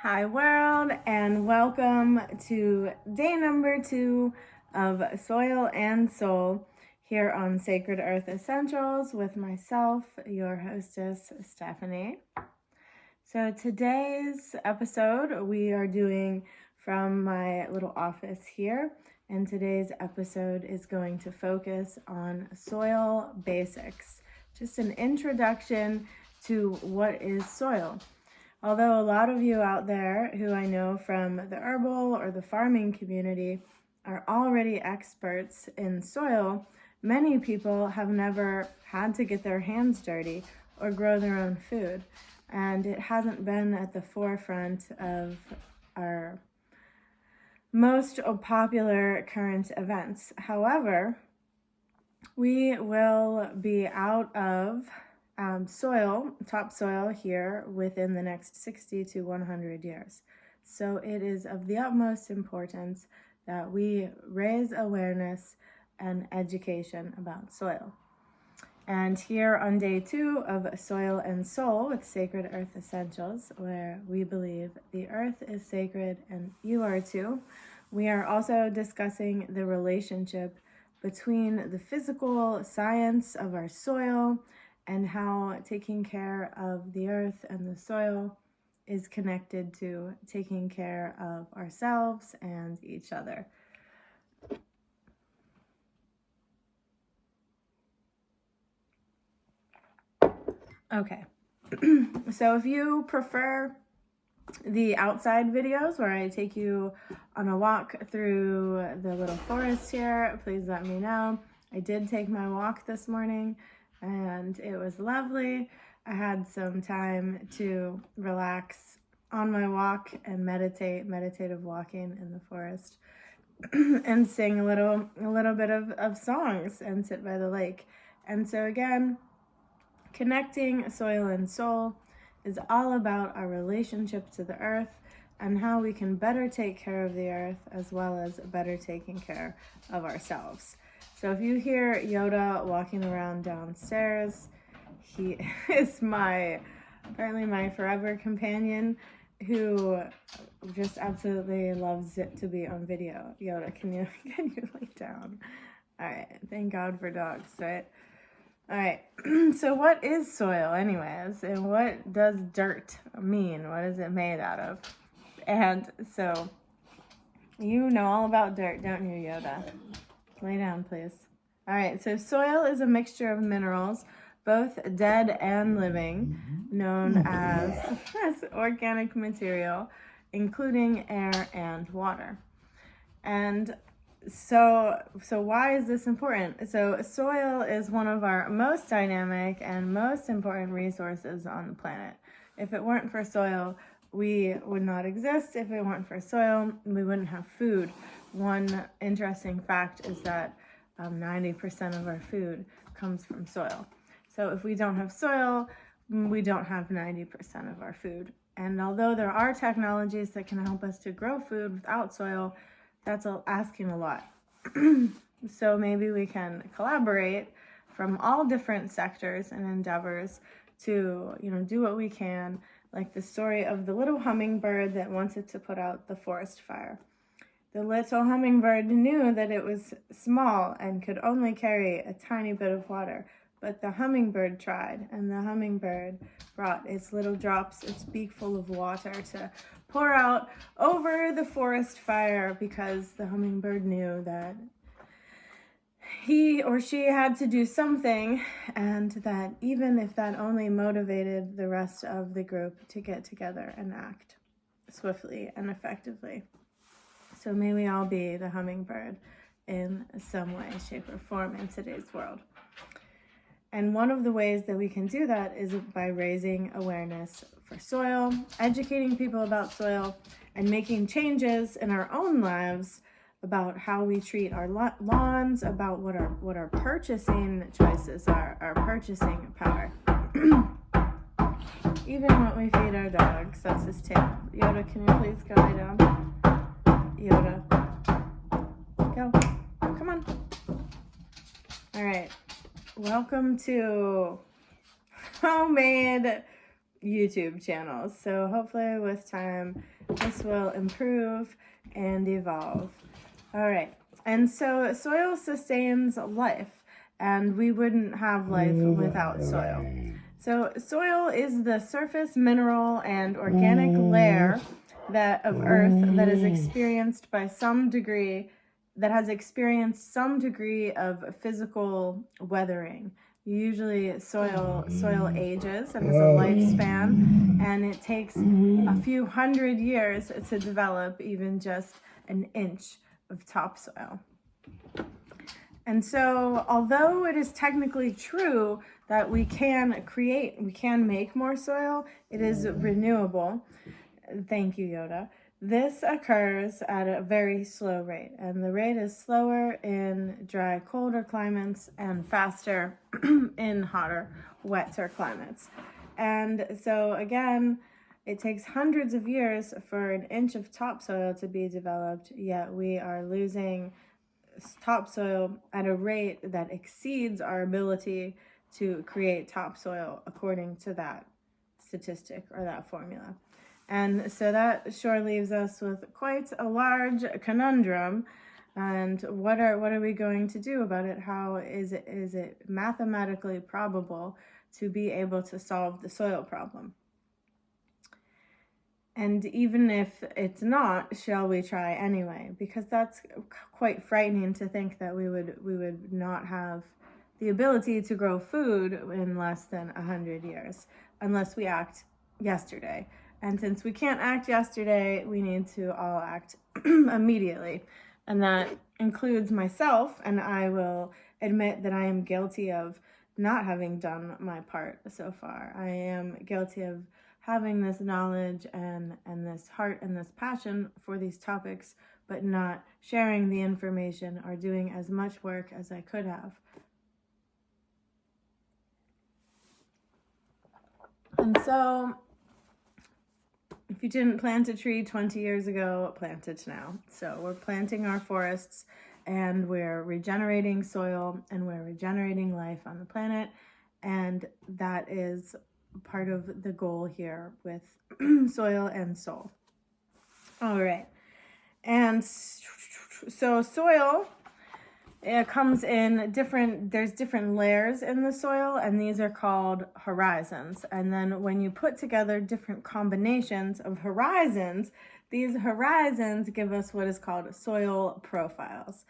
Hi world, and welcome to day number 2 of Soil and Soul here on Sacred Earth Essentials with myself, your hostess, Stephanie. So today's episode we are doing from my little office here, and today's episode is going to focus on soil basics, just an introduction to what is soil. Although a lot of you out there who I know from the herbal or the farming community are already experts in soil, many people have never had to get their hands dirty or grow their own food. And it hasn't been at the forefront of our most popular current events. However, we will be out of topsoil here within the next 60 to 100 years. So it is of the utmost importance that we raise awareness and education about soil. And here on day 2 of Soil and Soul with Sacred Earth Essentials, where we believe the earth is sacred and you are too, we are also discussing the relationship between the physical science of our soil and how taking care of the earth and the soil is connected to taking care of ourselves and each other. Okay, so if you prefer the outside videos where I take you on a walk through the little forest here, please let me know. I did take my walk this morning and it was lovely. I had some time to relax on my walk and meditative walking in the forest and sing a little bit of songs and sit by the lake. And so again, connecting soil and soul is all about our relationship to the earth and how we can better take care of the earth as well as better taking care of ourselves. So if you hear Yoda walking around downstairs, he is apparently my forever companion who just absolutely loves it to be on video. Yoda, can you lay down? All right, thank God for dogs, right? All right, so what is soil anyways, and what does dirt mean? What is it made out of? And so you know all about dirt, don't you, Yoda? Lay down, please. All right, so soil is a mixture of minerals, both dead and living, known as organic material, including air and water. And so why is this important? So soil is one of our most dynamic and most important resources on the planet. If it weren't for soil, we would not exist. If it weren't for soil, we wouldn't have food. One interesting fact is that 90% of our food comes from soil. So if we don't have soil, we don't have 90% of our food. And although there are technologies that can help us to grow food without soil, that's asking a lot. So maybe we can collaborate from all different sectors and endeavors to, do what we can, like the story of the little hummingbird that wanted to put out the forest fire. The little hummingbird knew that it was small and could only carry a tiny bit of water, but the hummingbird tried, and the hummingbird brought its little drops, its beak full of water to pour out over the forest fire, because the hummingbird knew that he or she had to do something, and that even if that only motivated the rest of the group to get together and act swiftly and effectively. So may we all be the hummingbird in some way, shape, or form in today's world. And one of the ways that we can do that is by raising awareness for soil, educating people about soil, and making changes in our own lives about how we treat our lawns, about what our purchasing choices are, our purchasing power. Even what we feed our dogs, that's his tail. Yoda, can you please go lay down? Yoda, go, come on. All right, welcome to homemade YouTube channels. So hopefully with time, this will improve and evolve. All right. And so soil sustains life, and we wouldn't have life without soil. So soil is the surface mineral and organic layer of earth that is experienced by some degree, that has experienced some degree of physical weathering. Usually soil ages and has a lifespan, and it takes a few hundred years to develop even just an inch of topsoil. And so, although it is technically true that we can make more soil, it is renewable. Thank you, Yoda. This occurs at a very slow rate, and the rate is slower in dry, colder climates and faster in hotter, wetter climates. And so, again, it takes hundreds of years for an inch of topsoil to be developed, yet we are losing topsoil at a rate that exceeds our ability to create topsoil according to that statistic or that formula. And so that sure leaves us with quite a large conundrum. And what are we going to do about it? How is it mathematically probable to be able to solve the soil problem? And even if it's not, shall we try anyway? Because that's quite frightening to think that we would not have the ability to grow food in less than 100 years unless we act yesterday. And since we can't act yesterday, we need to all act immediately. And that includes myself, and I will admit that I am guilty of not having done my part so far. I am guilty of having this knowledge and this heart and this passion for these topics, but not sharing the information or doing as much work as I could have. And so, if you didn't plant a tree 20 years ago, plant it now. So we're planting our forests, and we're regenerating soil, and we're regenerating life on the planet, and that is part of the goal here with soil and soul. All right. And so soil, it comes in there's different layers in the soil, and these are called horizons. And then when you put together different combinations of horizons, these horizons give us what is called soil profiles.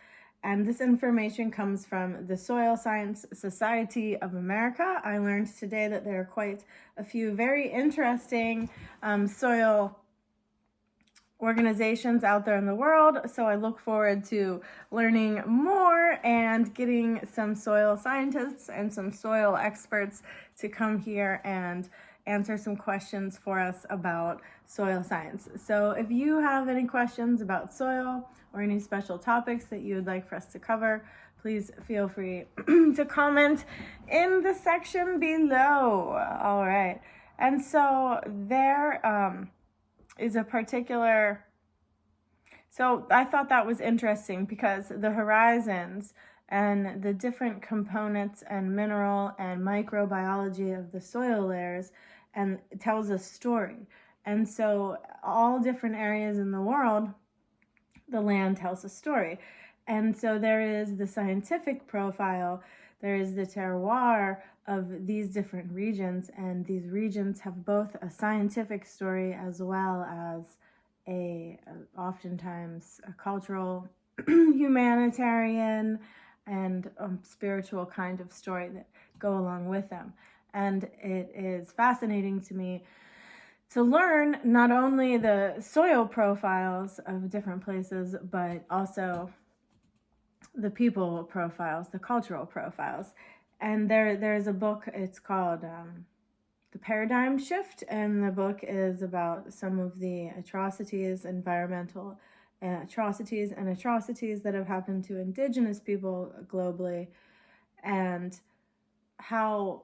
And this information comes from the Soil Science Society of America. I learned today that there are quite a few very interesting soil organizations out there in the world. So I look forward to learning more and getting some soil scientists and some soil experts to come here and answer some questions for us about soil science. So if you have any questions about soil or any special topics that you would like for us to cover, please feel free to comment in the section below. All right. And so there is a particular, so I thought that was interesting because the horizons and the different components and mineral and microbiology of the soil layers and it tells a story. And so all different areas in the world, the land tells a story. And so there is the scientific profile, there is the terroir of these different regions, and these regions have both a scientific story as well as oftentimes a cultural, humanitarian, and spiritual kind of story that go along with them. And it is fascinating to me to learn not only the soil profiles of different places, but also the people profiles, the cultural profiles. And there's a book, it's called The Paradigm Shift, and the book is about some of the atrocities, environmental atrocities, and atrocities that have happened to indigenous people globally, and how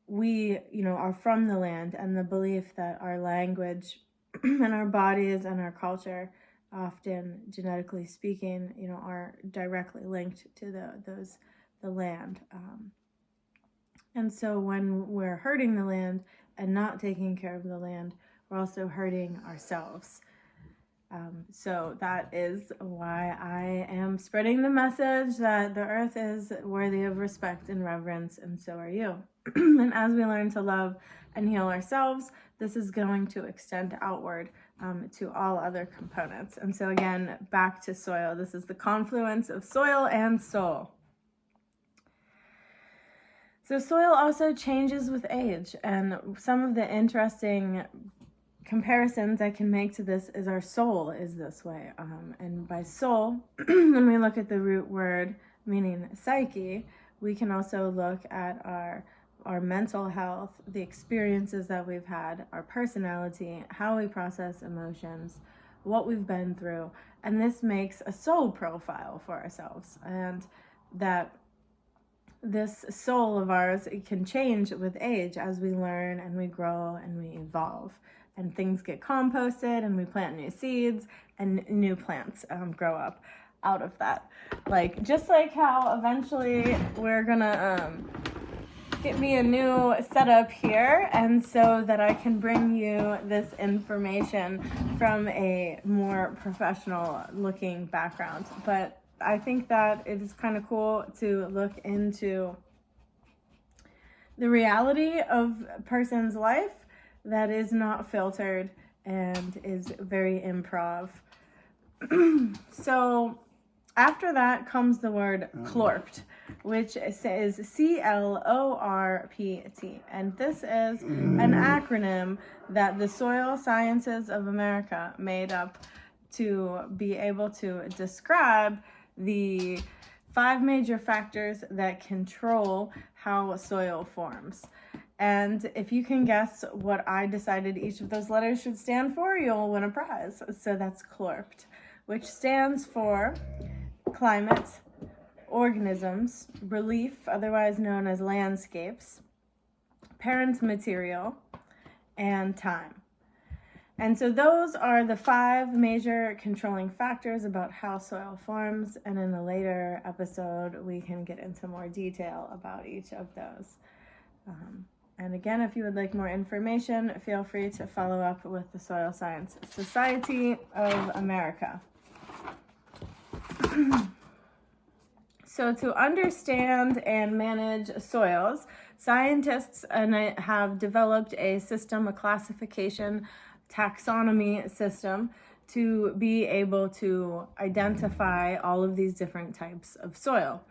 we, are from the land, and the belief that our language and our bodies and our culture, often genetically speaking, are directly linked to the land. And so when we're hurting the land, and not taking care of the land, we're also hurting ourselves. So that is why I am spreading the message that the earth is worthy of respect and reverence, and so are you. And as we learn to love and heal ourselves, this is going to extend outward to all other components. And so again, back to soil. This is the confluence of soil and soul. So soil also changes with age, and some of the interesting comparisons I can make to this is our soul is this way. And by soul, when we look at the root word meaning psyche, we can also look at our mental health, the experiences that we've had, our personality, how we process emotions, what we've been through. And this makes a soul profile for ourselves. And that this soul of ours, it can change with age as we learn and we grow and we evolve. And things get composted and we plant new seeds and new plants grow up out of that. Like, just like how eventually we're gonna get me a new setup here, and so that I can bring you this information from a more professional looking background. But I think that it is kind of cool to look into the reality of a person's life that is not filtered and is very improv. So after that comes the word clorpt, which says CLORPT. And this is an acronym that the Soil Sciences of America made up to be able to describe the 5 major factors that control how soil forms. And if you can guess what I decided each of those letters should stand for, you'll win a prize. So that's clorpt, which stands for climate, organisms, relief, otherwise known as landscapes, parent material, and time. And so those are the 5 major controlling factors about how soil forms. And in a later episode, we can get into more detail about each of those. And again, if you would like more information, feel free to follow up with the Soil Science Society of America. So to understand and manage soils, scientists have developed a system, a classification, taxonomy system to be able to identify all of these different types of soil.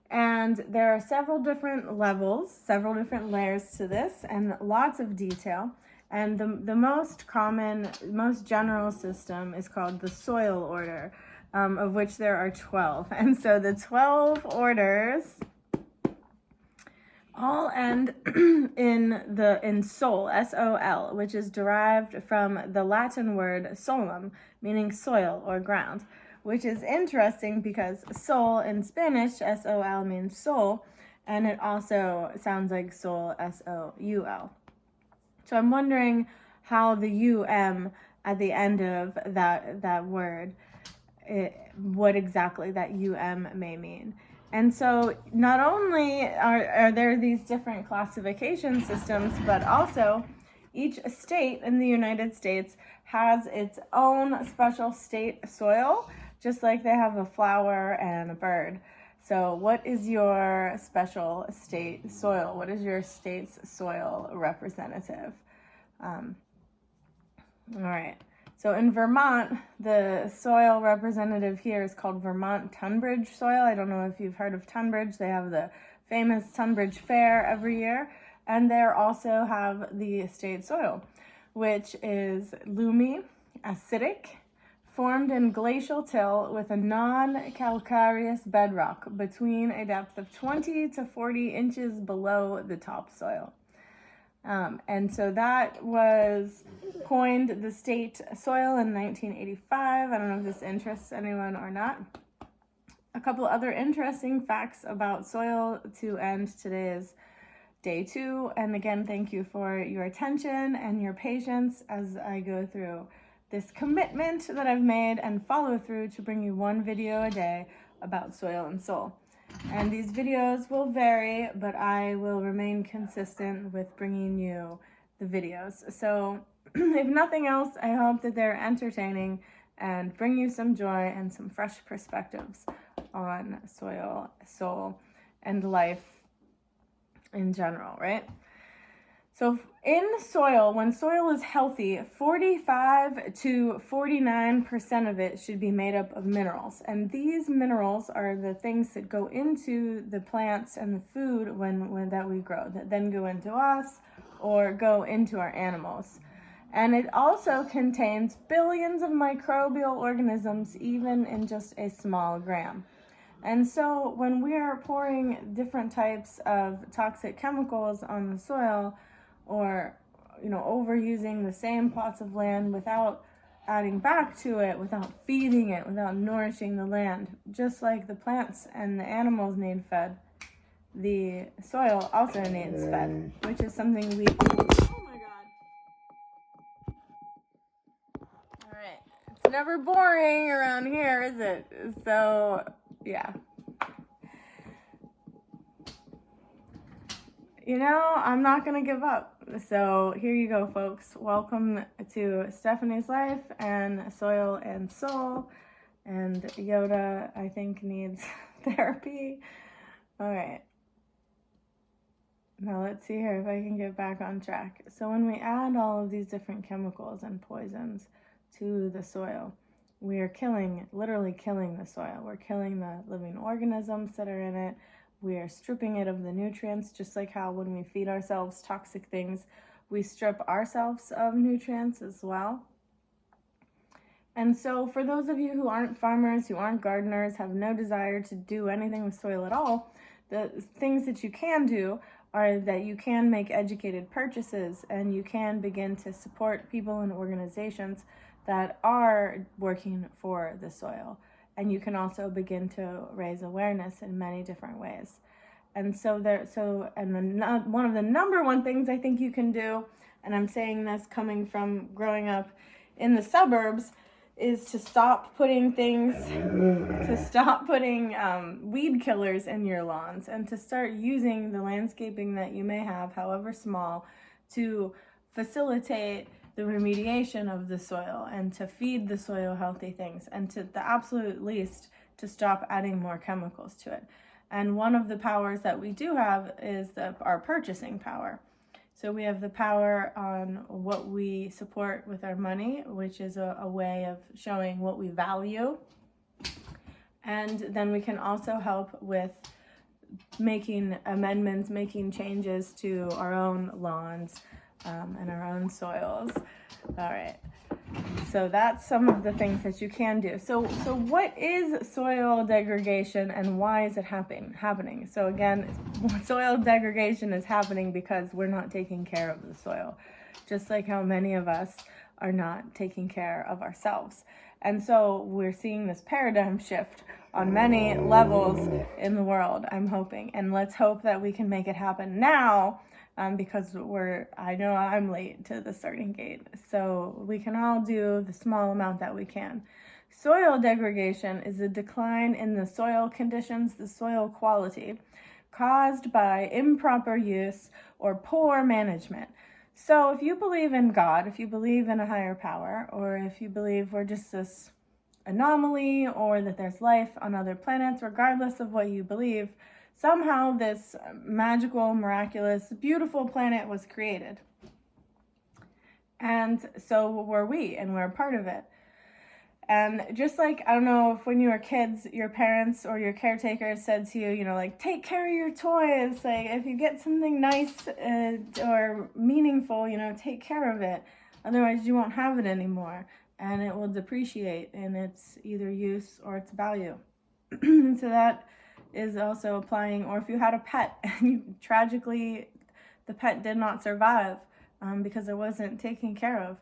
And there are several different levels, several different layers to this, and lots of detail. And the most common, most general system is called the soil order, of which there are 12. And so the 12 orders all end in sol, S-O-L, which is derived from the Latin word solum, meaning soil or ground, which is interesting because sol in Spanish, S-O-L, means soul, and it also sounds like soul, S-O-U-L. So I'm wondering how the U-M at the end of that word, what exactly that U-M may mean. And so not only are there these different classification systems, but also each state in the United States has its own special state soil, just like they have a flower and a bird. So what is your special state soil? What is your state's soil representative? All right. So in Vermont, the soil representative here is called Vermont Tunbridge soil. I don't know if you've heard of Tunbridge. They have the famous Tunbridge Fair every year. And they also have the state soil, which is loomy, acidic, formed in glacial till with a non-calcareous bedrock between a depth of 20 to 40 inches below the topsoil. And so that was coined the state soil in 1985. I don't know if this interests anyone or not. A couple other interesting facts about soil to end today's day 2. And again, thank you for your attention and your patience as I go through this commitment that I've made and follow through to bring you 1 video a day about soil and soul. And these videos will vary, but I will remain consistent with bringing you the videos. So if nothing else, I hope that they're entertaining and bring you some joy and some fresh perspectives on soil, soul, and life in general, right? So in soil, when soil is healthy, 45 to 49% of it should be made up of minerals. And these minerals are the things that go into the plants and the food when that we grow, that then go into us or go into our animals. And it also contains billions of microbial organisms, even in just a small gram. And so when we are pouring different types of toxic chemicals on the soil, or overusing the same plots of land without adding back to it, without feeding it, without nourishing the land, just like the plants and the animals need fed, the soil also needs fed, which is something we... Oh my God. All right. It's never boring around here, is it? So, yeah. I'm not going to give up. So here you go, folks. Welcome to Stephanie's life and soil and soul. And Yoda, I think, needs therapy. All right. Now let's see here if I can get back on track. So when we add all of these different chemicals and poisons to the soil, we are literally killing the soil. We're killing the living organisms that are in it. We are stripping it of the nutrients, just like how when we feed ourselves toxic things, we strip ourselves of nutrients as well. And so for those of you who aren't farmers, who aren't gardeners, have no desire to do anything with soil at all, the things that you can do are that you can make educated purchases, and you can begin to support people and organizations that are working for the soil. And you can also begin to raise awareness in many different ways. And one of the number one things I think you can do, and I'm saying this coming from growing up in the suburbs, is to stop putting weed killers in your lawns, and to start using the landscaping that you may have, however small, to facilitate the remediation of the soil and to feed the soil healthy things, and to the absolute least to stop adding more chemicals to it. And one of the powers that we do have is our purchasing power. So we have the power on what we support with our money, which is a way of showing what we value. And then we can also help with making amendments, making changes to our own lawns and our own soils. All right. So that's some of the things that you can do. So what is soil degradation, and why is it happening? So again, soil degradation is happening because we're not taking care of the soil, just like how many of us are not taking care of ourselves. And so we're seeing this paradigm shift on many levels in the world, I'm hoping. And let's hope that we can make it happen now, because I know I'm late to the starting gate. So we can all do the small amount that we can. Soil degradation is a decline in the soil conditions, the soil quality, caused by improper use or poor management. So if you believe in God, if you believe in a higher power, or if you believe we're just this anomaly, or that there's life on other planets, regardless of what you believe, somehow this magical, miraculous, beautiful planet was created. And so were we, and we're a part of it. And just like, I don't know if when you were kids, your parents or your caretakers said to you, take care of your toys. Like, if you get something nice or meaningful, take care of it. Otherwise, you won't have it anymore. And it will depreciate in its either use or its value. And so that is also applying, or if you had a pet and tragically the pet did not survive because it wasn't taken care of.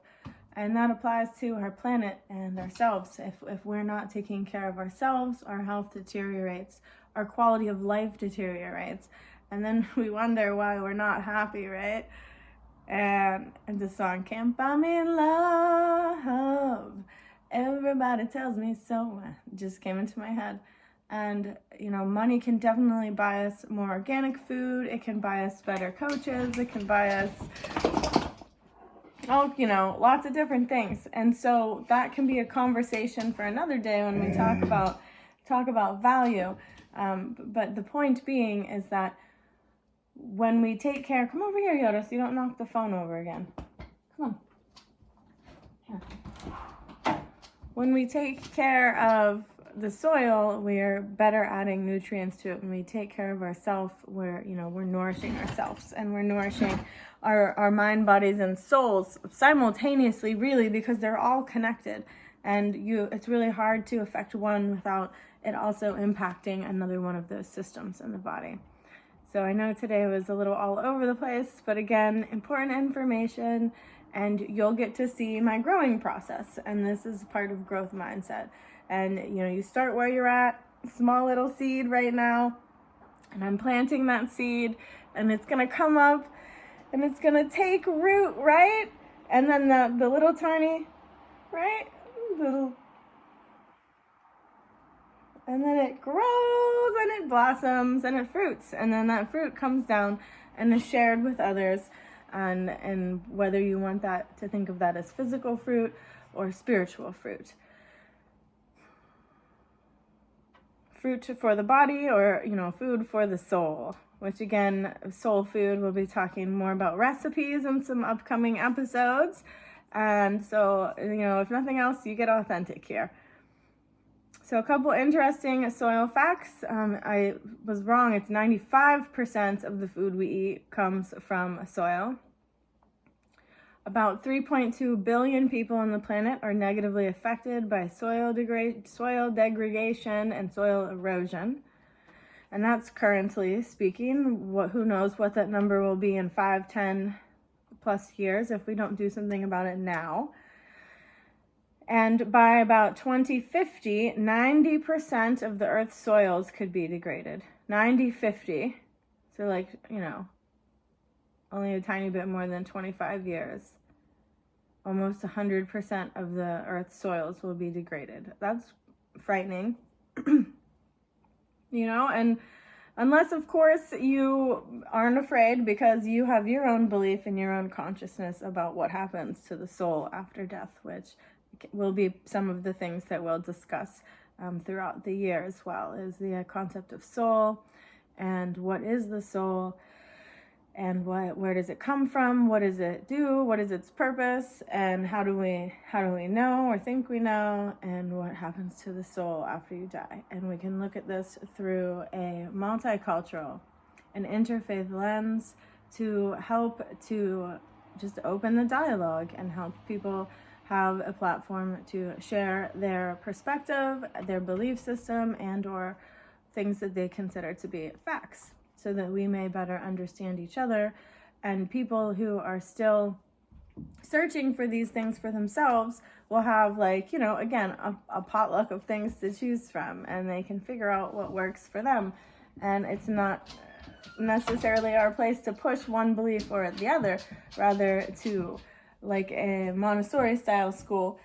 And that applies to our planet and ourselves. If we're not taking care of ourselves, our health deteriorates, our quality of life deteriorates, and then we wonder why we're not happy, right? And the song, "Can't Buy Me Love, Everybody Tells Me So," just came into my head. And, money can definitely buy us more organic food. It can buy us better coaches. It can buy us Oh, lots of different things. And so that can be a conversation for another day when we talk about value. But the point being is that when we take care, come over here, Yoda, so you don't knock the phone over again. Come on. Here. When we take care of the soil, we're better adding nutrients to it. When we take care of ourselves, we're nourishing ourselves, and we're nourishing our mind, bodies, and souls simultaneously, really, because they're all connected. And it's really hard to affect one without it also impacting another one of those systems in the body. So I know today was a little all over the place, but again, important information, and you'll get to see my growing process. And this is part of growth mindset. And you start where you're at, small little seed right now, and I'm planting that seed, and it's gonna come up, and it's gonna take root, right? And then the little tiny, right? And then it grows and it blossoms and it fruits, and then that fruit comes down and is shared with others. And whether you want that to think of that as physical fruit or spiritual fruit. Fruit for the body, or food for the soul, which again, soul food, we'll be talking more about recipes in some upcoming episodes. And so, if nothing else, you get authentic here. So a couple interesting soil facts. I was wrong. It's 95% of the food we eat comes from soil. About 3.2 billion people on the planet are negatively affected by soil degradation and soil erosion. And that's currently speaking. Who knows what that number will be in 5, 10 plus years if we don't do something about it now. And by about 2050, 90% of the Earth's soils could be degraded. 90-50. So only a tiny bit more than 25 years. Almost 100% of the Earth's soils will be degraded. That's frightening. And unless, of course, you aren't afraid because you have your own belief and your own consciousness about what happens to the soul after death, which will be some of the things that we'll discuss throughout the year as well, is the concept of soul, and what is the soul, and where does it come from, what does it do, what is its purpose, and how do we know or think we know, and what happens to the soul after you die. And we can look at this through a multicultural and interfaith lens to help to just open the dialogue and help people have a platform to share their perspective, their belief system, and or things that they consider to be facts, so that we may better understand each other. And people who are still searching for these things for themselves will have again, a potluck of things to choose from, and they can figure out what works for them. And it's not necessarily our place to push one belief or the other, rather to, like a Montessori style school,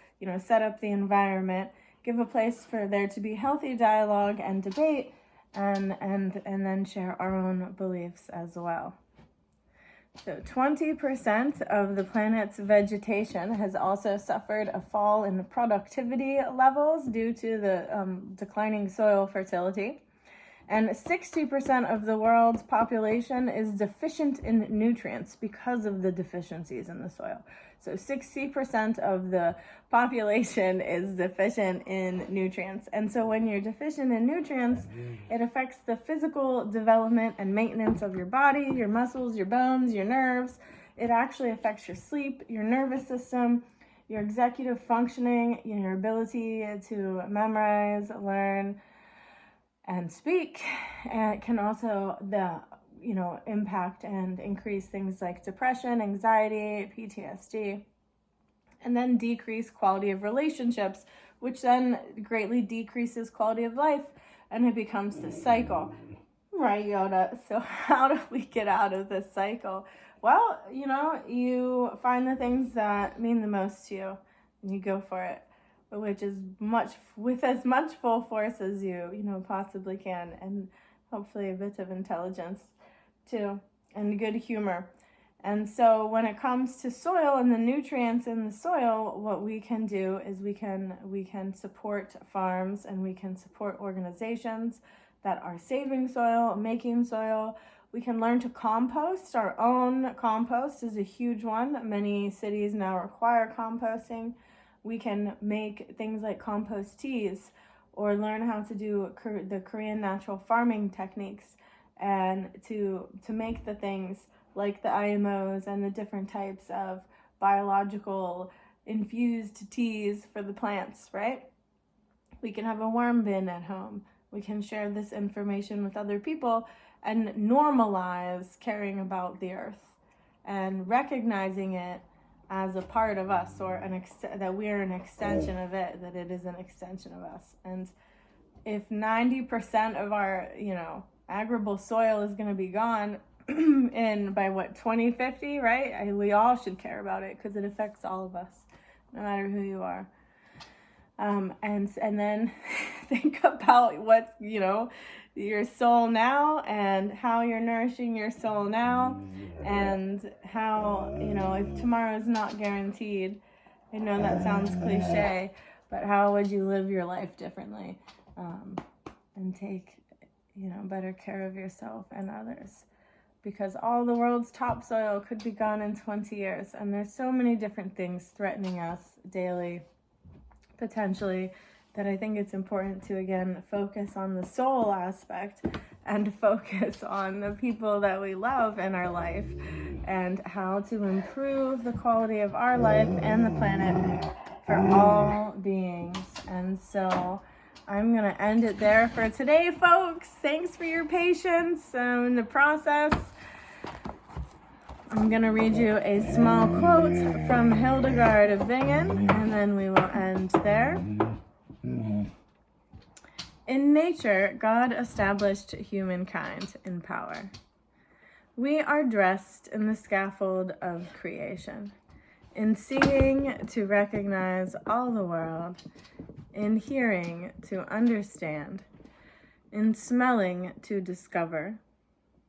set up the environment, give a place for there to be healthy dialogue and debate, and then share our own beliefs as well. So 20% of the planet's vegetation has also suffered a fall in productivity levels due to the declining soil fertility. And 60% of the world's population is deficient in nutrients because of the deficiencies in the soil. So 60% of the population is deficient in nutrients. And so when you're deficient in nutrients, it affects the physical development and maintenance of your body, your muscles, your bones, your nerves. It actually affects your sleep, your nervous system, your executive functioning, your ability to memorize, learn, and speak. And it can also impact and increase things like depression, anxiety, PTSD, and then decrease quality of relationships, which then greatly decreases quality of life, and it becomes this cycle. Right, Yoda? So how do we get out of this cycle? Well, you find the things that mean the most to you, and you go for it, which is with as much full force as you possibly can, and hopefully a bit of intelligence too, and good humor. And so when it comes to soil and the nutrients in the soil, what we can do is we can support farms, and we can support organizations that are saving soil, making soil. We can learn to compost. Our own compost is a huge one. Many cities now require composting. We can make things like compost teas, or learn how to do the Korean natural farming techniques, and to make the things like the IMOs and the different types of biological infused teas for the plants, right? We can have a worm bin at home. We can share this information with other people and normalize caring about the earth and recognizing it as a part of us, or that we're an extension of it, that it is an extension of us. And if 90% of our, arable soil is going to be gone by 2050, right? We all should care about it, because it affects all of us, no matter who you are. And then think about what's, your soul now, and how you're nourishing your soul now, and how, if tomorrow is not guaranteed, I know that sounds cliche, but how would you live your life differently, and take, better care of yourself and others? Because all the world's topsoil could be gone in 20 years, and there's so many different things threatening us daily, potentially, that I think it's important to, again, focus on the soul aspect, and focus on the people that we love in our life, and how to improve the quality of our life and the planet for all beings. And so I'm going to end it there for today, folks. Thanks for your patience in the process. I'm going to read you a small quote from Hildegard of Bingen, and then we will end there. In nature, God established humankind in power. We are dressed in the scaffold of creation, in seeing to recognize all the world, in hearing to understand, in smelling to discover,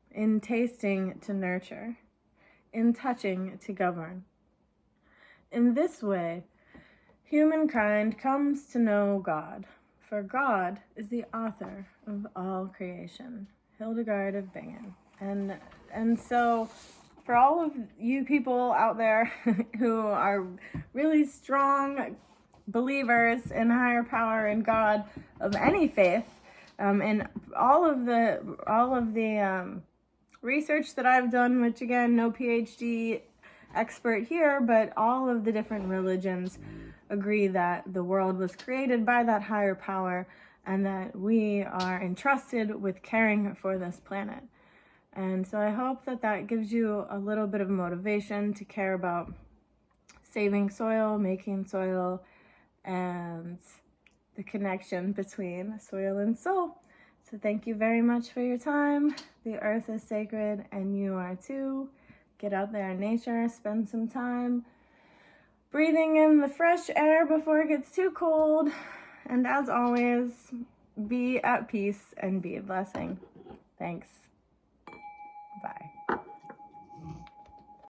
in tasting to nurture, in touching to govern. In this way, humankind comes to know God, for God is the author of all creation. Hildegard of Bingen. And so for all of you people out there who are really strong believers in higher power and God of any faith, and all of the research that I've done, which again, no PhD expert here, but all of the different religions agree that the world was created by that higher power, and that we are entrusted with caring for this planet. And so I hope that gives you a little bit of motivation to care about saving soil, making soil, and the connection between soil and soul. So thank you very much for your time. The earth is sacred, and you are too. Get out there in nature, spend some time breathing in the fresh air before it gets too cold. And as always, be at peace and be a blessing. Thanks. Bye.